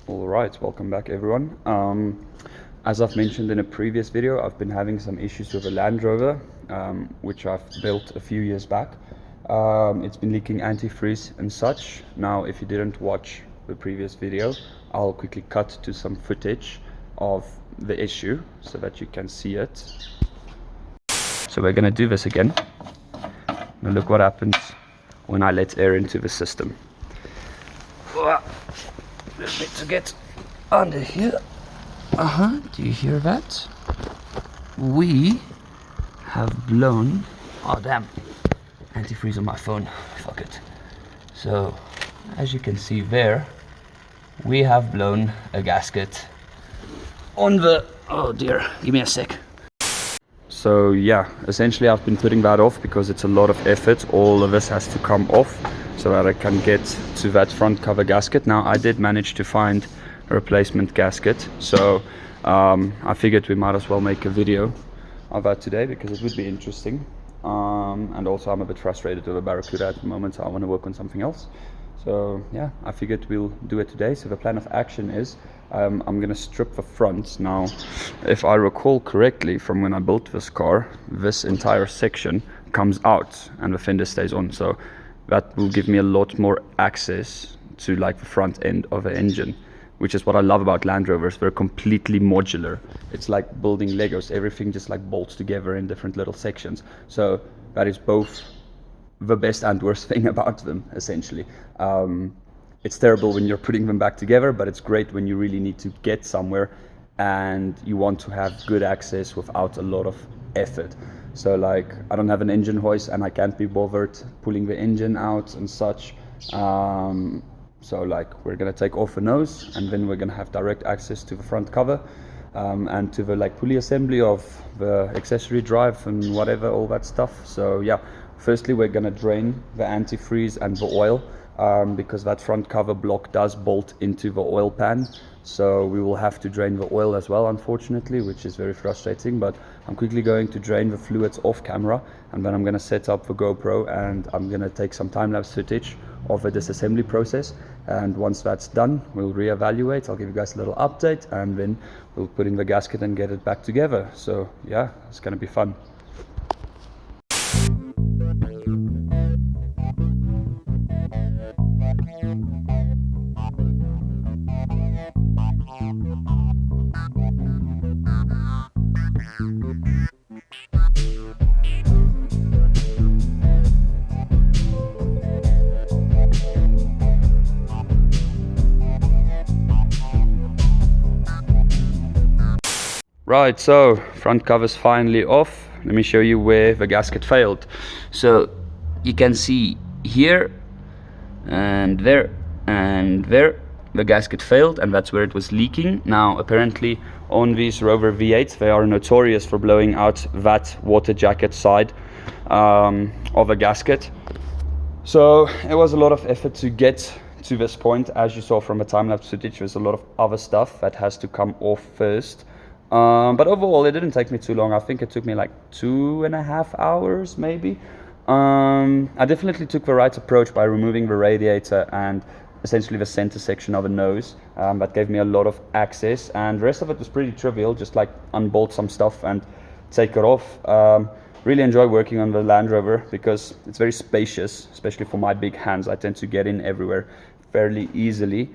All right, welcome back everyone. As I've mentioned in a previous video, I've been having some issues with a Land Rover, which I've built a few years back. It's been leaking antifreeze and such. Now, if you didn't watch the previous video, I'll quickly cut to some footage of the issue so that you can see it. So we're gonna do this again. Now look what happens when I let air into the system. Just need to get under here. Do you hear that? We have blown. Oh damn, antifreeze on my phone. Fuck it. So as you can see there, we have blown a gasket on the, oh dear, give me a sec. So yeah, essentially I've been putting that off because it's a lot of effort. All of this has to come off so that I can get to that front cover gasket. Now I did manage to find a replacement gasket, so I figured we might as well make a video of that today because it would be interesting. And also I'm a bit frustrated with the Barracuda at the moment, so I want to work on something else. So yeah, I figured we'll do it today. So the plan of action is I'm gonna strip the front. Now, if I recall correctly from when I built this car, this entire section comes out and the fender stays on. So that will give me a lot more access to like the front end of the engine, which is what I love about Land Rovers. They're completely modular. It's like building Legos. Everything just like bolts together in different little sections. So that is both the best and worst thing about them, essentially. It's terrible when you're putting them back together, but it's great when you really need to get somewhere and you want to have good access without a lot of effort. So like, I don't have an engine hoist and I can't be bothered pulling the engine out and such. So like, we're gonna take off the nose and then we're gonna have direct access to the front cover and to the like pulley assembly of the accessory drive and whatever, all that stuff. So yeah, firstly we're gonna drain the antifreeze and the oil because that front cover block does bolt into the oil pan. So we will have to drain the oil as well, unfortunately, which is very frustrating, but I'm quickly going to drain the fluids off camera and then I'm going to set up the GoPro and I'm going to take some time-lapse footage of the disassembly process. And once that's done, we'll reevaluate. I'll give you guys a little update and then we'll put in the gasket and get it back together. So yeah, it's going to be fun. Right, so front cover's finally off. Let me show you where the gasket failed. So you can see here and there and there the gasket failed, and that's where it was leaking. Now apparently on these Rover V8s they are notorious for blowing out that water jacket side of a gasket. So it was a lot of effort to get to this point. As you saw from the time-lapse footage, there's a lot of other stuff that has to come off first. But overall it didn't take me too long. I think it took me like 2.5 hours maybe. I definitely took the right approach by removing the radiator and essentially the center section of the nose. That gave me a lot of access, and the rest of it was pretty trivial, just like unbolt some stuff and take it off. Really enjoy working on the Land Rover because it's very spacious, especially for my big hands. I tend to get in everywhere fairly easily.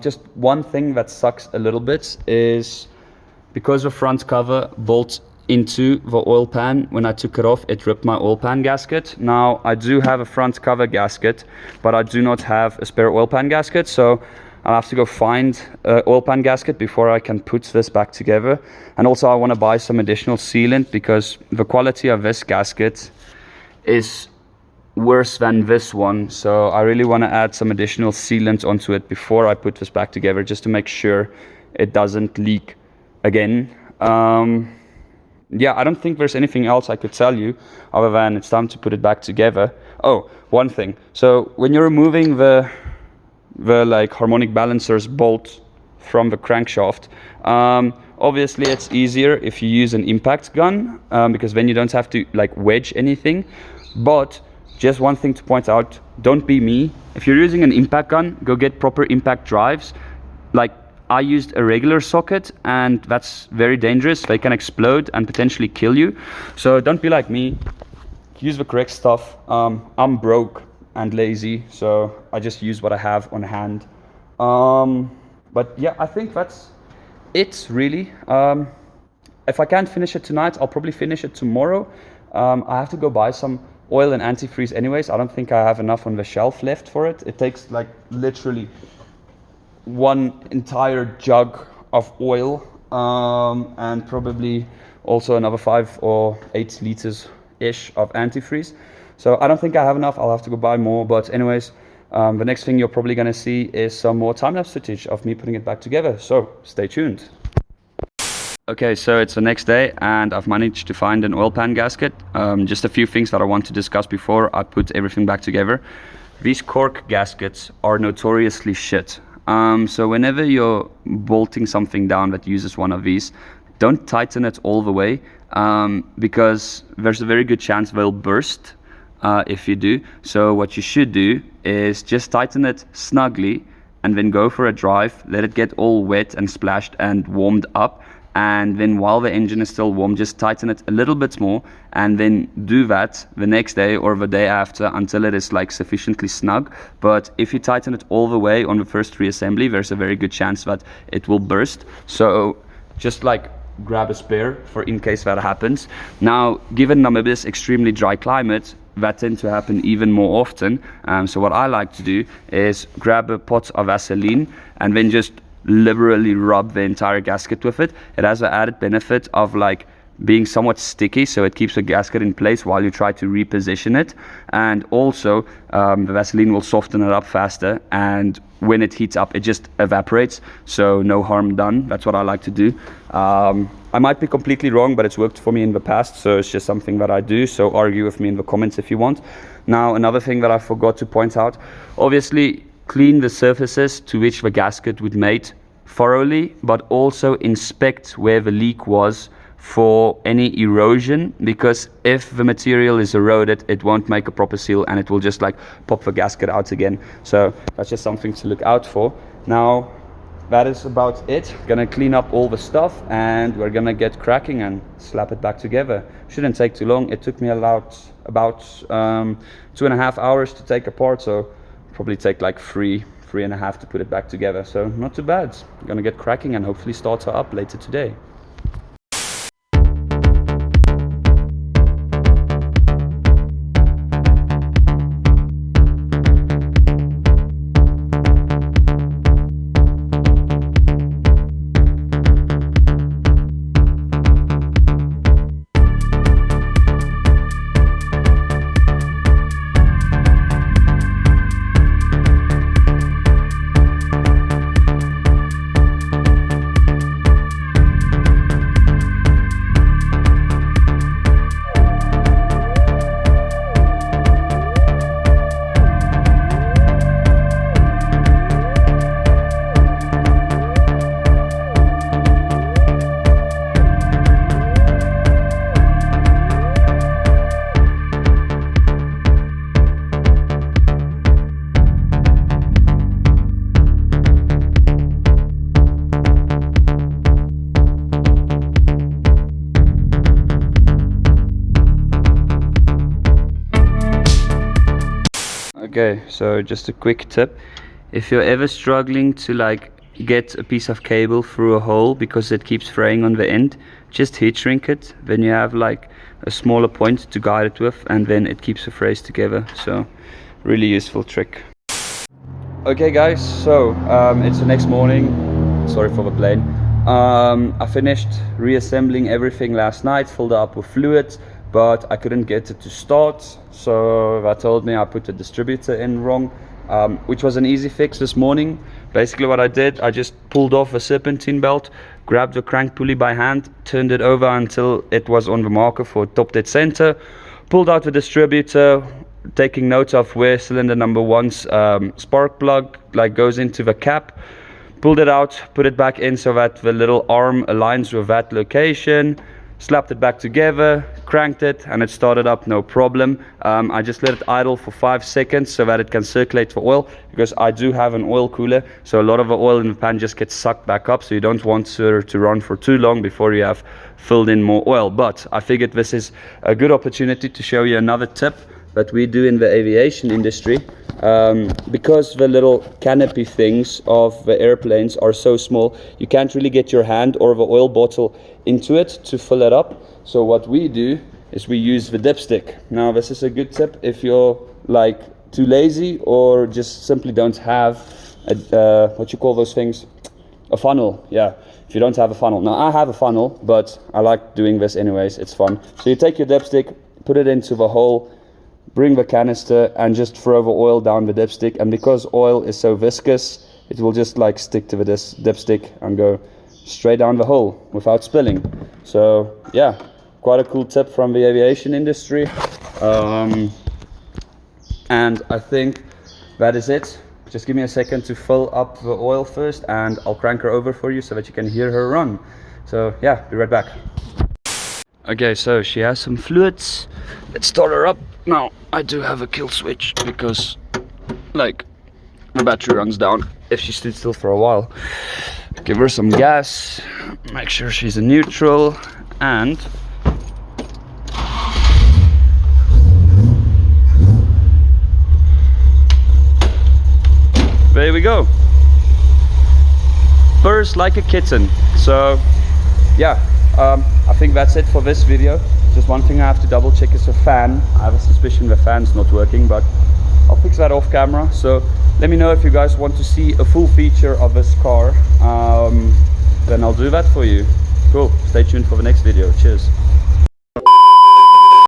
Just one thing that sucks a little bit is because the front cover bolts into the oil pan, when I took it off, it ripped my oil pan gasket. Now, I do have a front cover gasket, but I do not have a spare oil pan gasket, so I'll have to go find an oil pan gasket before I can put this back together. And also I want to buy some additional sealant because the quality of this gasket is worse than this one. So I really want to add some additional sealant onto it before I put this back together, just to make sure it doesn't leak again. Yeah, I don't think there's anything else I could tell you other than it's time to put it back together. Oh, one thing. So when you're removing the like harmonic balancer's bolt from the crankshaft, obviously it's easier if you use an impact gun because then you don't have to like wedge anything. But just one thing to point out, don't be me. If you're using an impact gun, go get proper impact drives. like I used a regular socket, and that's very dangerous. They can explode and potentially kill you. So don't be like me. Use the correct stuff. I'm broke and lazy, so I just use what I have on hand. But yeah, I think that's it really. If I can't finish it tonight, I'll probably finish it tomorrow. I have to go buy some oil and antifreeze anyways. I don't think I have enough on the shelf left for it. It takes like literally one entire jug of oil, and probably also another 5 or 8 liters ish of antifreeze. So I don't think I have enough. I'll have to go buy more. But anyways, the next thing you're probably going to see is some more time-lapse footage of me putting it back together. So stay tuned. Okay, so it's the next day and I've managed to find an oil pan gasket. Just a few things that I want to discuss before I put everything back together. These cork gaskets are notoriously shit. So whenever you're bolting something down that uses one of these, don't tighten it all the way, because there's a very good chance they'll burst if you do. So what you should do is just tighten it snugly and then go for a drive, let it get all wet and splashed and warmed up. And then while the engine is still warm, just tighten it a little bit more, and then do that the next day or the day after until it is like sufficiently snug. But if you tighten it all the way on the first reassembly, there's a very good chance that it will burst. So just like grab a spare for in case that happens. Now, given Namibia's extremely dry climate, that tends to happen even more often. So what I like to do is grab a pot of Vaseline and then just liberally rub the entire gasket with it. It has the added benefit of like being somewhat sticky, so it keeps the gasket in place while you try to reposition it. And also the Vaseline will soften it up faster, and when it heats up it just evaporates, so no harm done. That's what I like to do. I might be completely wrong, but it's worked for me in the past, so it's just something that I do. So argue with me in the comments if you want. Now, another thing that I forgot to point out, obviously clean the surfaces to which the gasket would mate thoroughly, but also inspect where the leak was for any erosion, because if the material is eroded, it won't make a proper seal and it will just like pop the gasket out again. So that's just something to look out for. Now, that is about it. Gonna clean up all the stuff and we're gonna get cracking and slap it back together. Shouldn't take too long. It took me about 2.5 hours to take apart, so probably take like 3.5 to put it back together. So not too bad. I'm gonna get cracking and hopefully start her up later today. Okay, so just a quick tip. If you're ever struggling to like get a piece of cable through a hole because it keeps fraying on the end, just heat shrink it. Then you have like a smaller point to guide it with, and then it keeps the frays together. So really useful trick. Okay guys, so it's the next morning. Sorry for the plane. I finished reassembling everything last night, filled it up with fluid, but I couldn't get it to start. So that told me I put the distributor in wrong, which was an easy fix this morning. Basically what I did, I just pulled off a serpentine belt, grabbed the crank pulley by hand, turned it over until it was on the marker for top dead center, pulled out the distributor, taking note of where cylinder number 1's spark plug like goes into the cap, pulled it out, put it back in so that the little arm aligns with that location, slapped it back together, cranked it and it started up no problem. I just let it idle for 5 seconds so that it can circulate for oil, because I do have an oil cooler, so a lot of the oil in the pan just gets sucked back up, so you don't want her to run for too long before you have filled in more oil. But I figured this is a good opportunity to show you another tip that we do in the aviation industry. Because the little canopy things of the airplanes are so small, you can't really get your hand or the oil bottle into it to fill it up. So what we do is we use the dipstick. Now this is a good tip if you're like too lazy or just simply don't have a, what you call those things, a funnel. Yeah, if you don't have a funnel. Now I have a funnel, but I like doing this anyways, it's fun. So you take your dipstick, put it into the hole, bring the canister and just throw the oil down the dipstick, and because oil is so viscous, it will just like stick to the dipstick and go straight down the hole without spilling. So yeah, quite a cool tip from the aviation industry. And I think that is it. Just give me a second to fill up the oil first and I'll crank her over for you so that you can hear her run. So yeah, be right back. Okay, so she has some fluids. Let's start her up. Now I do have a kill switch because like the battery runs down if she stood still for a while. Give her some gas, make sure she's in neutral, and there we go. Purrs like a kitten. So yeah, I think that's it for this video. Just one thing I have to double check is the fan. I have a suspicion the fan's not working, but I'll fix that off camera. So let me know if you guys want to see a full feature of this car. Then I'll do that for you. Cool, stay tuned for the next video. Cheers.